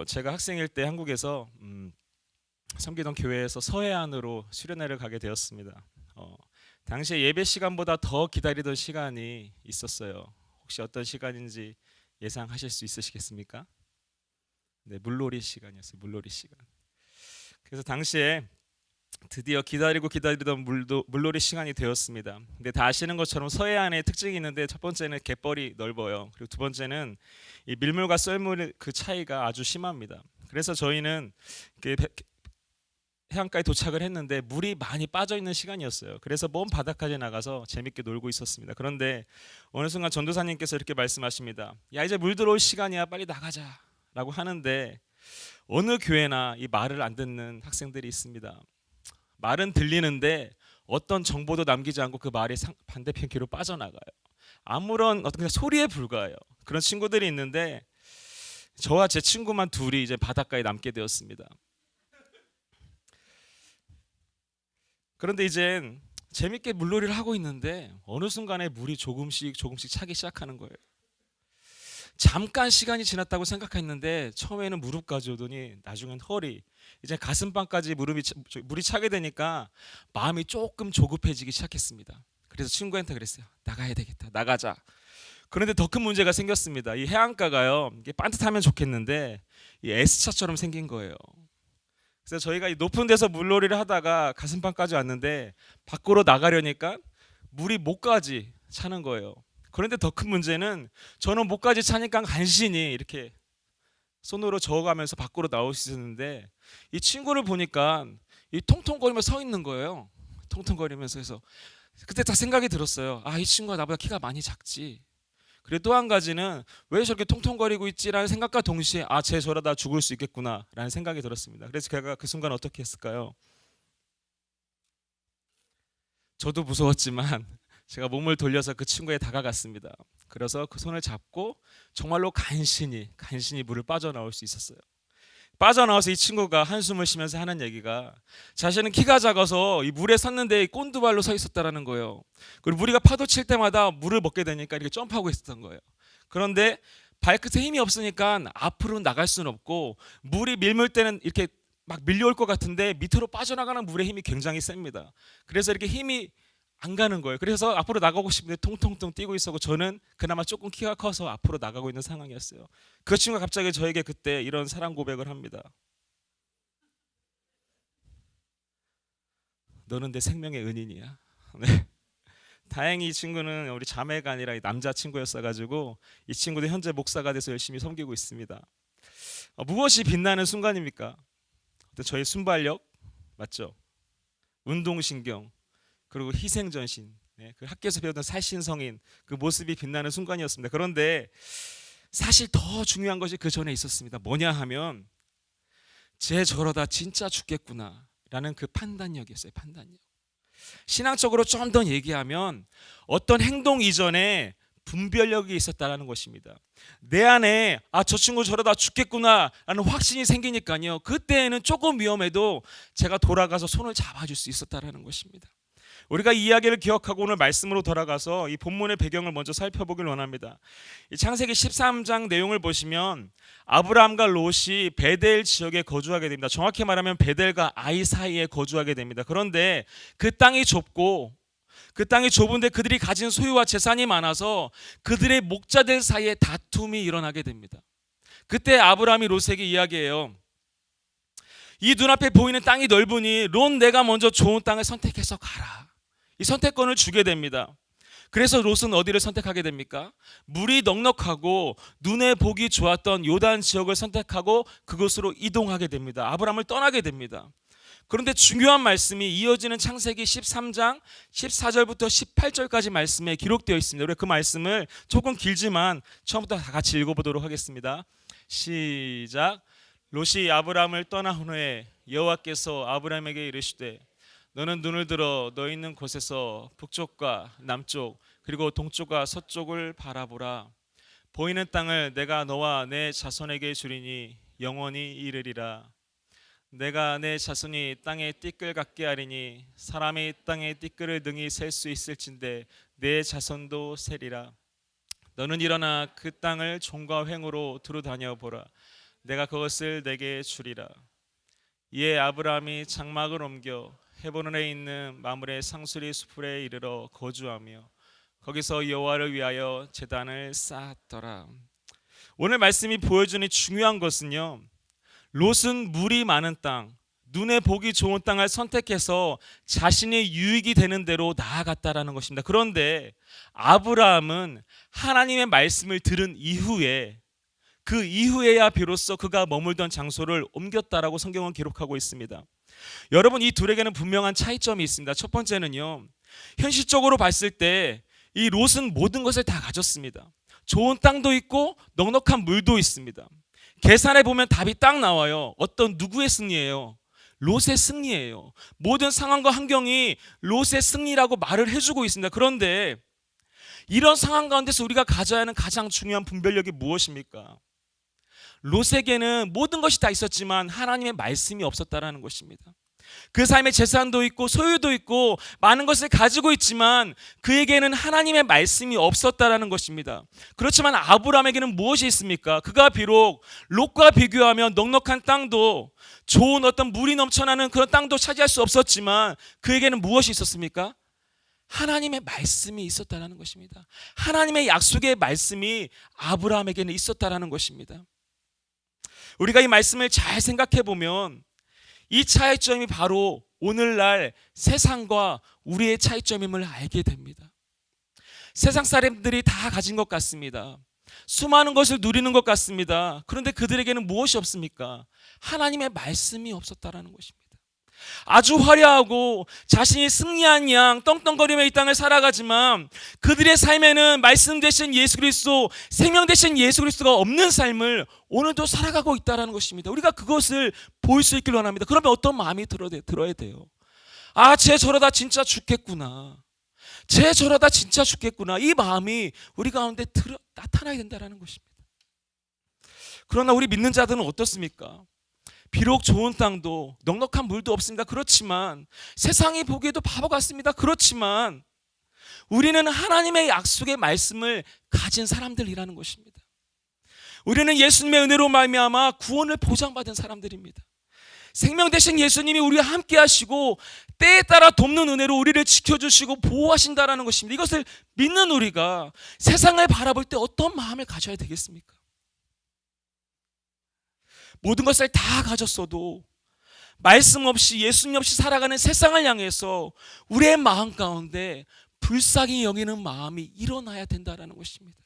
제가 학생일 때 한국에서 섬기던 교회에서 서해안으로 수련회를 가게 되었습니다. 당시에 예배 시간보다 더 기다리던 시간이 있었어요. 혹시 어떤 시간인지 예상하실 수 있으시겠습니까? 네, 물놀이 시간이었어요. 물놀이 시간. 그래서 당시에 드디어 기다리던 물놀이 시간이 되었습니다. 근데 다 아시는 것처럼 서해안에 특징이 있는데, 첫 번째는 갯벌이 넓어요. 그리고 두 번째는 이 밀물과 썰물 그 차이가 아주 심합니다. 그래서 저희는 해안가에 도착을 했는데 물이 많이 빠져 있는 시간이었어요. 그래서 먼 바다까지 나가서 재밌게 놀고 있었습니다. 그런데 어느 순간 전도사님께서 이렇게 말씀하십니다. 야, 이제 물 들어올 시간이야, 빨리 나가자 라고 하는데, 어느 교회나 이 말을 안 듣는 학생들이 있습니다. 말은 들리는데 어떤 정보도 남기지 않고 그 말이 반대편 귀로 빠져나가요. 아무런 어떤 그냥 소리에 불과해요. 그런 친구들이 있는데, 저와 제 친구만 둘이 이제 바닷가에 남게 되었습니다. 그런데 이젠 재밌게 물놀이를 하고 있는데 어느 순간에 물이 조금씩 차기 시작하는 거예요. 잠깐 시간이 지났다고 생각했는데 처음에는 무릎까지 오더니 나중엔 허리, 이제 가슴빵까지 물이 차게 되니까 마음이 조금 조급해지기 시작했습니다. 그래서 친구한테 그랬어요. 나가야 되겠다. 나가자. 그런데 더 큰 문제가 생겼습니다. 이 해안가가요, 이게 반듯하면 좋겠는데 이 S자처럼 생긴 거예요. 그래서 저희가 이 높은 데서 물놀이를 하다가 가슴빵까지 왔는데 밖으로 나가려니까 물이 목까지 차는 거예요. 그런데 더 큰 문제는 저는 목까지 차니까 간신히 이렇게 손으로 저어가면서 밖으로 나올 수 있었는데, 이 친구를 보니까 이 통통거리며 서 있는 거예요. 통통거리면서. 해서 그때 딱 생각이 들었어요. 아, 이 친구가 나보다 키가 많이 작지. 그리고 또 한 가지는 왜 저렇게 통통거리고 있지라는 생각과 동시에 쟤 저러다 죽을 수 있겠구나 라는 생각이 들었습니다. 그래서 제가 그 순간 어떻게 했을까요? 저도 무서웠지만 제가 몸을 돌려서 그 친구에 다가갔습니다. 그래서 그 손을 잡고 정말로 간신히 물을 빠져나올 수 있었어요. 빠져나와서 이 친구가 한숨을 쉬면서 하는 얘기가, 자신은 키가 작아서 이 물에 섰는데 꼰두발로 서 있었다라는 거예요. 그리고 우리가 파도 칠 때마다 물을 먹게 되니까 이렇게 점프하고 있었던 거예요. 그런데 발끝에 힘이 없으니까 앞으로 나갈 수는 없고, 물이 밀물 때는 이렇게 막 밀려올 것 같은데 밑으로 빠져나가는 물의 힘이 굉장히 셉니다. 그래서 이렇게 힘이 안 가는 거예요. 그래서 앞으로 나가고 싶은데 통통통 뛰고 있었고, 저는 그나마 조금 키가 커서 앞으로 나가고 있는 상황이었어요. 그 친구가 갑자기 저에게 그때 이런 사랑 고백을 합니다. 너는 내 생명의 은인이야. 네. 다행히 이 친구는 우리 자매가 아니라 남자 친구였어가지고 이 친구도 현재 목사가 돼서 열심히 섬기고 있습니다. 무엇이 빛나는 순간입니까? 저의 순발력 맞죠? 운동신경, 그리고 희생전신, 그 학교에서 배우던 살신성인 그 모습이 빛나는 순간이었습니다. 그런데 사실 더 중요한 것이 그 전에 있었습니다. 뭐냐 하면, 쟤 저러다 진짜 죽겠구나 라는 그 판단력이었어요. 판단력. 신앙적으로 좀 더 얘기하면 어떤 행동 이전에 분별력이 있었다라는 것입니다. 내 안에 저 친구 저러다 죽겠구나 라는 확신이 생기니까요, 그때에는 조금 위험해도 제가 돌아가서 손을 잡아줄 수 있었다라는 것입니다. 우리가 이 이야기를 기억하고 오늘 말씀으로 돌아가서 이 본문의 배경을 먼저 살펴보길 원합니다. 이 창세기 13장 내용을 보시면 아브라함과 롯이 베델 지역에 거주하게 됩니다. 정확히 말하면 베델과 아이 사이에 거주하게 됩니다. 그런데 그 땅이 좁고, 그 땅이 좁은데 그들이 가진 소유와 재산이 많아서 그들의 목자들 사이에 다툼이 일어나게 됩니다. 그때 아브라함이 롯에게 이야기해요. 이 눈앞에 보이는 땅이 넓으니 롯, 내가 먼저 좋은 땅을 선택해서 가라. 이 선택권을 주게 됩니다. 그래서 롯은 어디를 선택하게 됩니까? 물이 넉넉하고 눈에 보기 좋았던 요단 지역을 선택하고 그곳으로 이동하게 됩니다. 아브라함을 떠나게 됩니다. 그런데 중요한 말씀이 이어지는 창세기 13장 14절부터 18절까지 말씀에 기록되어 있습니다. 우리 그 말씀을 조금 길지만 처음부터 다 같이 읽어보도록 하겠습니다. 시작. 롯이 아브라함을 떠난 후에 여호와께서 아브라함에게 이르시되, 너는 눈을 들어 너 있는 곳에서 북쪽과 남쪽 그리고 동쪽과 서쪽을 바라보라. 보이는 땅을 내가 너와 내 자손에게 주리니 영원히 이르리라. 내가 내 자손이 땅의 띠끌 같게 하리니 사람이 땅의 띠끌을 능히 셀 수 있을진데 내 자손도 세리라. 너는 일어나 그 땅을 종과 횡으로 두루 다녀 보라. 내가 그것을 내게 주리라. 이에 아브라함이 장막을 옮겨 헤브론에 있는 마므레 상수리 수풀에 이르러 거주하며 거기서 여호와를 위하여 제단을 쌓았더라. 오늘 말씀이 보여주는 중요한 것은요, 롯은 물이 많은 땅, 눈에 보기 좋은 땅을 선택해서 자신의 유익이 되는 대로 나아갔다라는 것입니다. 그런데 아브라함은 하나님의 말씀을 들은 이후에, 그 이후에야 비로소 그가 머물던 장소를 옮겼다라고 성경은 기록하고 있습니다. 여러분, 이 둘에게는 분명한 차이점이 있습니다. 첫 번째는요, 현실적으로 봤을 때 이 롯은 모든 것을 다 가졌습니다. 좋은 땅도 있고 넉넉한 물도 있습니다. 계산해 보면 답이 딱 나와요. 어떤 누구의 승리예요? 롯의 승리예요. 모든 상황과 환경이 롯의 승리라고 말을 해주고 있습니다. 그런데 이런 상황 가운데서 우리가 가져야 하는 가장 중요한 분별력이 무엇입니까? 롯에게는 모든 것이 다 있었지만 하나님의 말씀이 없었다라는 것입니다. 그 삶에 재산도 있고 소유도 있고 많은 것을 가지고 있지만 그에게는 하나님의 말씀이 없었다라는 것입니다. 그렇지만 아브라함에게는 무엇이 있습니까? 그가 비록 롯과 비교하면 넉넉한 땅도, 좋은 어떤 물이 넘쳐나는 그런 땅도 차지할 수 없었지만 그에게는 무엇이 있었습니까? 하나님의 말씀이 있었다라는 것입니다. 하나님의 약속의 말씀이 아브라함에게는 있었다라는 것입니다. 우리가 이 말씀을 잘 생각해 보면 이 차이점이 바로 오늘날 세상과 우리의 차이점임을 알게 됩니다. 세상 사람들이 다 가진 것 같습니다. 수많은 것을 누리는 것 같습니다. 그런데 그들에게는 무엇이 없습니까? 하나님의 말씀이 없었다라는 것입니다. 아주 화려하고 자신이 승리한 양 떵떵거리며 이 땅을 살아가지만 그들의 삶에는 말씀 되신 예수 그리스도, 생명 되신 예수 그리스도가 없는 삶을 오늘도 살아가고 있다는 것입니다. 우리가 그것을 볼 수 있길 원합니다. 그러면 어떤 마음이 들어야 돼요? 아, 쟤 저러다 진짜 죽겠구나. 쟤 저러다 진짜 죽겠구나. 이 마음이 우리 가운데 나타나야 된다는 것입니다. 그러나 우리 믿는 자들은 어떻습니까? 비록 좋은 땅도 넉넉한 물도 없습니다. 그렇지만 세상이 보기에도 바보 같습니다. 그렇지만 우리는 하나님의 약속의 말씀을 가진 사람들이라는 것입니다. 우리는 예수님의 은혜로 말미암아 구원을 보장받은 사람들입니다. 생명 되신 예수님이 우리와 함께 하시고 때에 따라 돕는 은혜로 우리를 지켜주시고 보호하신다는 것입니다. 이것을 믿는 우리가 세상을 바라볼 때 어떤 마음을 가져야 되겠습니까? 모든 것을 다 가졌어도 말씀 없이, 예수님 없이 살아가는 세상을 향해서 우리의 마음 가운데 불쌍히 여기는 마음이 일어나야 된다는 것입니다.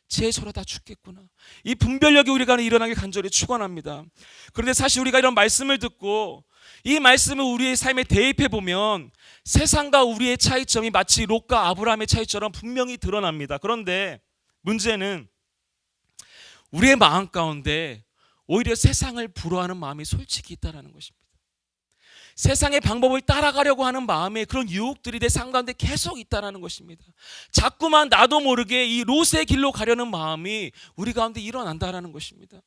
쟤 저러다 죽겠구나. 이 분별력이 우리가 일어나길 간절히 축원합니다. 그런데 사실 우리가 이런 말씀을 듣고 이 말씀을 우리의 삶에 대입해 보면 세상과 우리의 차이점이 마치 롯과 아브라함의 차이처럼 분명히 드러납니다. 그런데 문제는 우리의 마음 가운데 오히려 세상을 부러워하는 마음이 솔직히 있다는 것입니다. 세상의 방법을 따라가려고 하는 마음에 그런 유혹들이 내 삶 가운데 계속 있다는 것입니다. 자꾸만 나도 모르게 이 롯의 길로 가려는 마음이 우리 가운데 일어난다는 것입니다.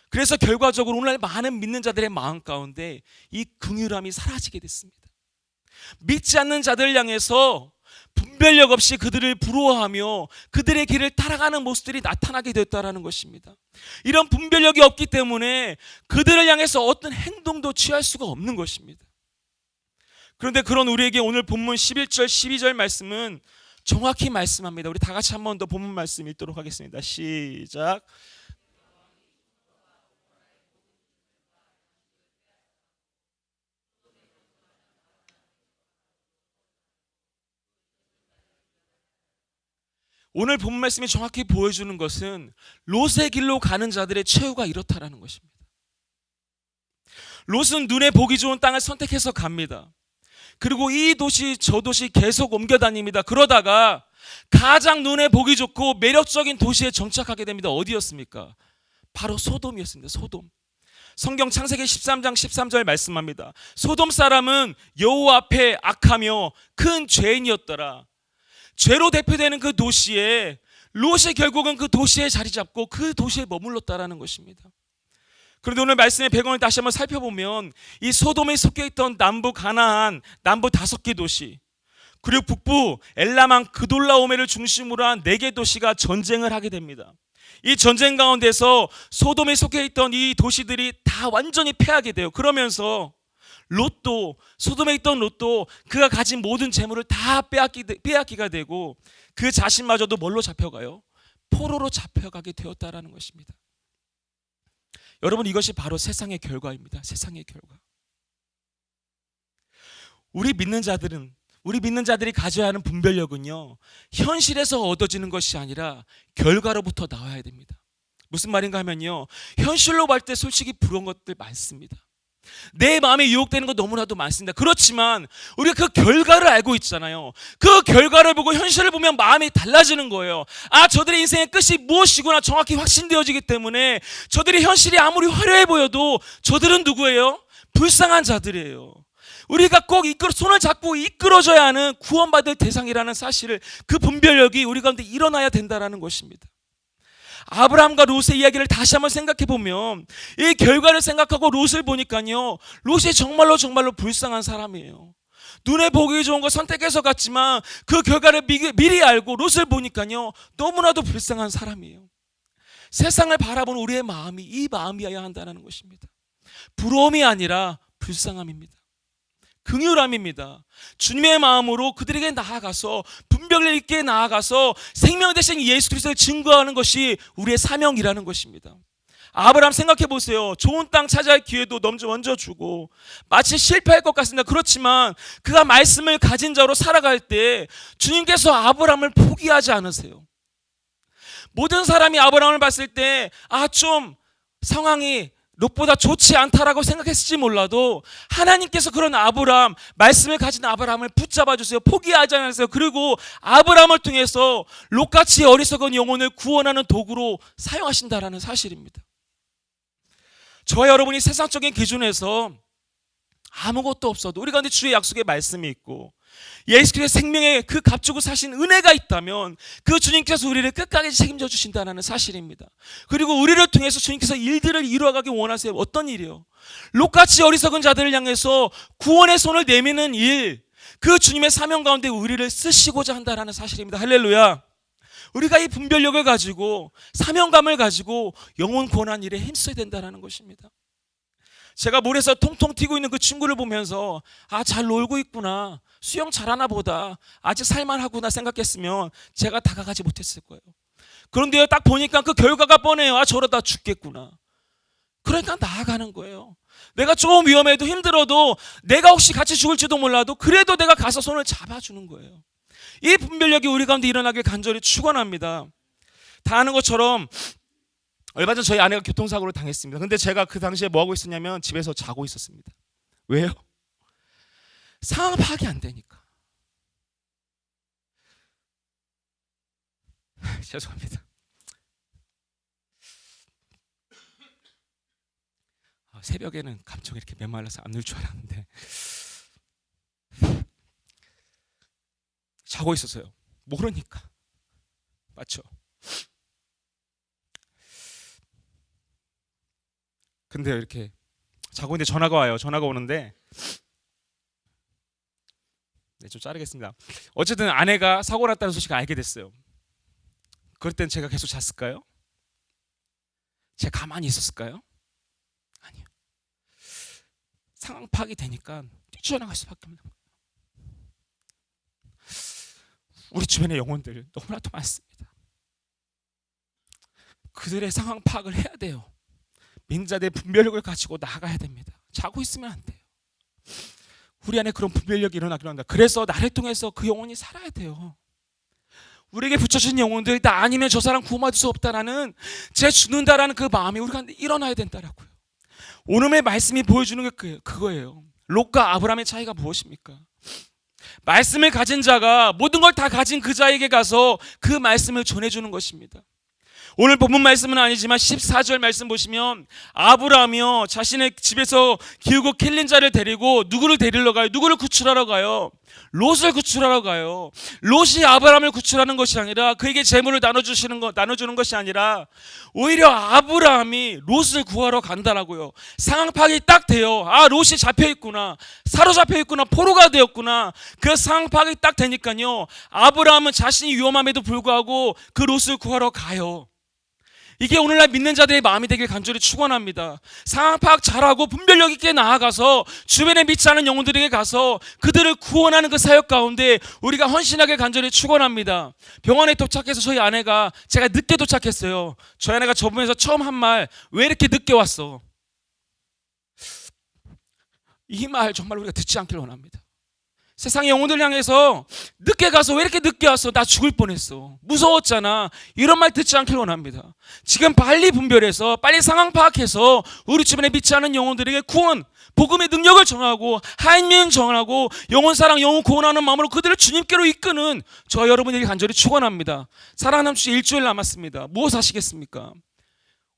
그래서 결과적으로 오늘 많은 믿는 자들의 마음 가운데 이 긍휼함이 사라지게 됐습니다. 믿지 않는 자들 향해서 분별력 없이 그들을 부러워하며 그들의 길을 따라가는 모습들이 나타나게 됐다는 것입니다. 이런 분별력이 없기 때문에 그들을 향해서 어떤 행동도 취할 수가 없는 것입니다. 그런데 그런 우리에게 오늘 본문 11절 12절 말씀은 정확히 말씀합니다. 우리 다 같이 한 번 더 본문 말씀 읽도록 하겠습니다. 시작. 오늘 본문 말씀이 정확히 보여주는 것은 롯의 길로 가는 자들의 최후가 이렇다라는 것입니다. 롯은 눈에 보기 좋은 땅을 선택해서 갑니다. 그리고 이 도시 저 도시 계속 옮겨 다닙니다. 그러다가 가장 눈에 보기 좋고 매력적인 도시에 정착하게 됩니다. 어디였습니까? 바로 소돔이었습니다. 소돔. 성경 창세기 13장 13절 말씀합니다. 소돔 사람은 여호와 앞에 악하며 큰 죄인이었더라. 죄로 대표되는 그 도시에 롯이 결국은 그 도시에 자리 잡고 그 도시에 머물렀다라는 것입니다. 그런데 오늘 말씀의 배경을 다시 한번 살펴보면 이 소돔에 속해 있던 남부 가나안, 남부 5개 도시, 그리고 북부 엘라만 그돌라오메를 중심으로 한 4개 도시가 전쟁을 하게 됩니다. 이 전쟁 가운데서 소돔에 속해 있던 이 도시들이 다 완전히 패하게 돼요. 그러면서 롯도, 소돔에 있던 롯도 그가 가진 모든 재물을 다 빼앗기가 되고 그 자신마저도 뭘로 잡혀가요? 포로로 잡혀가게 되었다라는 것입니다. 여러분, 이것이 바로 세상의 결과입니다. 세상의 결과. 우리 믿는 자들이 가져야 하는 분별력은요, 현실에서 얻어지는 것이 아니라 결과로부터 나와야 됩니다. 무슨 말인가 하면요, 현실로 볼 때 솔직히 부러운 것들 많습니다. 내 마음에 유혹되는 거 너무나도 많습니다. 그렇지만 우리가 그 결과를 알고 있잖아요. 그 결과를 보고 현실을 보면 마음이 달라지는 거예요. 아, 저들의 인생의 끝이 무엇이구나 정확히 확신되어지기 때문에 저들의 현실이 아무리 화려해 보여도 저들은 누구예요? 불쌍한 자들이에요. 우리가 꼭 손을 잡고 이끌어줘야 하는 구원받을 대상이라는 사실을, 그 분별력이 우리 가운데 일어나야 된다는 것입니다. 아브라함과 롯의 이야기를 다시 한번 생각해 보면 이 결과를 생각하고 롯을 보니까요, 롯이 정말로 불쌍한 사람이에요. 눈에 보기 좋은 거 선택해서 갔지만 그 결과를 미리 알고 롯을 보니까요, 너무나도 불쌍한 사람이에요. 세상을 바라보는 우리의 마음이 이 마음이어야 한다는 것입니다. 부러움이 아니라 불쌍함입니다. 긍휼함입니다. 주님의 마음으로 그들에게 나아가서 분별력 있게 나아가서 생명 대신 예수 그리스도를 증거하는 것이 우리의 사명이라는 것입니다. 아브라함 생각해 보세요. 좋은 땅 차지할 기회도 먼저 주고 마치 실패할 것 같습니다. 그렇지만 그가 말씀을 가진 자로 살아갈 때 주님께서 아브라함을 포기하지 않으세요. 모든 사람이 아브라함을 봤을 때 좀 상황이 롯보다 좋지 않다라고 생각했을지 몰라도 하나님께서 그런 아브라함, 말씀을 가진 아브라함을 붙잡아 주세요. 포기하지 않으세요. 그리고 아브라함을 통해서 롯같이 어리석은 영혼을 구원하는 도구로 사용하신다라는 사실입니다. 저와 여러분이 세상적인 기준에서 아무것도 없어도 우리 가운데 주의 약속의 말씀이 있고 예수 그리스도의 생명의 그 값주고 사신 은혜가 있다면 그 주님께서 우리를 끝까지 책임져 주신다는 사실입니다. 그리고 우리를 통해서 주님께서 일들을 이루어가기 원하세요. 어떤 일이요? 롯같이 어리석은 자들을 향해서 구원의 손을 내미는 일, 그 주님의 사명 가운데 우리를 쓰시고자 한다는 사실입니다. 할렐루야. 우리가 이 분별력을 가지고 사명감을 가지고 영혼 구원한 일에 힘써야 된다는 것입니다. 제가 물에서 통통 튀고 있는 그 친구를 보면서 잘 놀고 있구나, 수영 잘하나 보다, 아직 살만하구나 생각했으면 제가 다가가지 못했을 거예요. 그런데요, 딱 보니까 그 결과가 뻔해요. 저러다 죽겠구나. 그러니까 나아가는 거예요. 내가 조금 위험해도 힘들어도 내가 혹시 같이 죽을지도 몰라도 그래도 내가 가서 손을 잡아주는 거예요. 이 분별력이 우리 가운데 일어나길 간절히 축원합니다. 다 아는 것처럼 얼마 전 저희 아내가 교통사고를 당했습니다. 근데 제가 그 당시에 뭐 하고 있었냐면 집에서 자고 있었습니다. 왜요? 상황 파악이 안 되니까. 죄송합니다. 새벽에는 감정이 이렇게 메말라서 안 늘 줄 알았는데 자고 있었어요. 모르니까. 맞죠? 근데 이렇게 자고 있는데 전화가 와요. 전화가 오는데 좀 자르겠습니다. 어쨌든 아내가 사고 났다는 소식을 알게 됐어요. 그럴 땐 제가 계속 잤을까요? 제가 가만히 있었을까요? 아니요. 상황 파악이 되니까 뛰쳐나갈 수밖에 없는 거예요. 우리 주변의 영혼들 너무나도 많습니다. 그들의 상황 파악을 해야 돼요. 민자들의 분별력을 가지고 나가야 됩니다. 자고 있으면 안 돼요. 우리 안에 그런 분별력이 일어나기로 한다. 그래서 나를 통해서 그 영혼이 살아야 돼요. 우리에게 붙여진 영혼들 나 아니면 저 사람 구원받을 수 없다라는 제 죽는다라는 그 마음이 우리 가운데 일어나야 된다라고요. 오늘의 말씀이 보여주는 게 그거예요. 롯과 아브라함의 차이가 무엇입니까? 말씀을 가진 자가 모든 걸 다 가진 그 자에게 가서 그 말씀을 전해주는 것입니다. 오늘 본문 말씀은 아니지만 14절 말씀 보시면 아브라함이요 자신의 집에서 기우고 킬린 자를 데리고 누구를 데리러 가요? 누구를 구출하러 가요? 롯을 구출하러 가요. 롯이 아브라함을 구출하는 것이 아니라 그에게 재물을 나눠주는 것이 아니라 오히려 아브라함이 롯을 구하러 간다라고요. 상황 파악이 딱 돼요. 롯이 잡혀있구나, 사로잡혀 있구나, 포로가 되었구나. 그 상황 파악이 딱 되니까요, 아브라함은 자신이 위험함에도 불구하고 그 롯을 구하러 가요. 이게 오늘날 믿는 자들의 마음이 되길 간절히 축원합니다. 상황 파악 잘하고 분별력 있게 나아가서 주변에 믿지 않은 영혼들에게 가서 그들을 구원하는 그 사역 가운데 우리가 헌신하길 간절히 축원합니다. 병원에 도착해서 저희 아내가, 제가 늦게 도착했어요. 저희 아내가 저 보면서 처음 한 말, 왜 이렇게 늦게 왔어? 이 말 정말 우리가 듣지 않길 원합니다. 세상의 영혼들 향해서 늦게 가서 왜 이렇게 늦게 왔어? 나 죽을 뻔했어. 무서웠잖아. 이런 말 듣지 않길 원합니다. 지금 빨리 분별해서 빨리 상황 파악해서 우리 주변에 믿지 않은 영혼들에게 구원, 복음의 능력을 전하고 하나님 전하고 영혼 사랑, 영혼 구원하는 마음으로 그들을 주님께로 이끄는 저 여러분에게 간절히 축원합니다. 사랑하는 주님, 일주일 남았습니다. 무엇 하시겠습니까?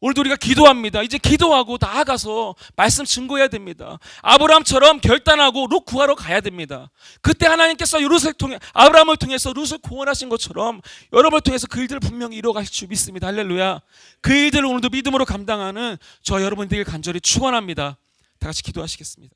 오늘도 우리가 기도합니다. 이제 기도하고 나아가서 말씀 증거해야 됩니다. 아브라함처럼 결단하고 롯 구하러 가야 됩니다. 그때 하나님께서 롯을 통해, 아브라함을 통해서 롯을 구원하신 것처럼 여러분을 통해서 그 일들을 분명히 이루어가실 줄 믿습니다. 할렐루야. 그 일들을 오늘도 믿음으로 감당하는 저 여러분들에게 간절히 축원합니다. 다 같이 기도하시겠습니다.